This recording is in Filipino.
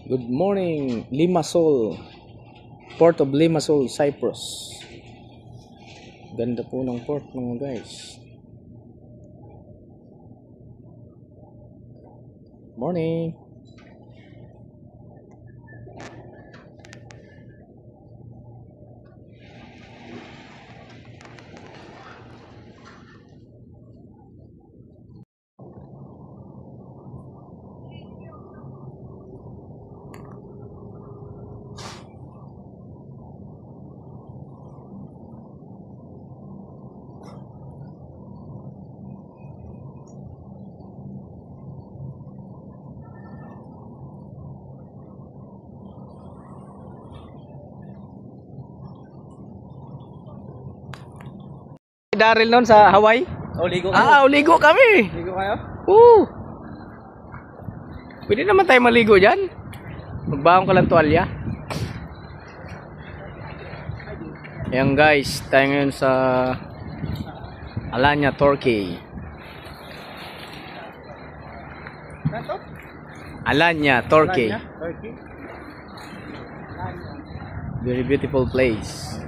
Good morning, Limassol, Port of Limassol, Cyprus. Ganda po ng port mga guys. Morning. Daryl noon sa Hawaii? Ligo ligo kami. Ligo kayo? Pwede naman tayo maligo dyan. Magbaon ka lang tuwalya. Ayan guys, tayo ngayon sa Alanya, Turkey. Alanya, Turkey. Very beautiful place.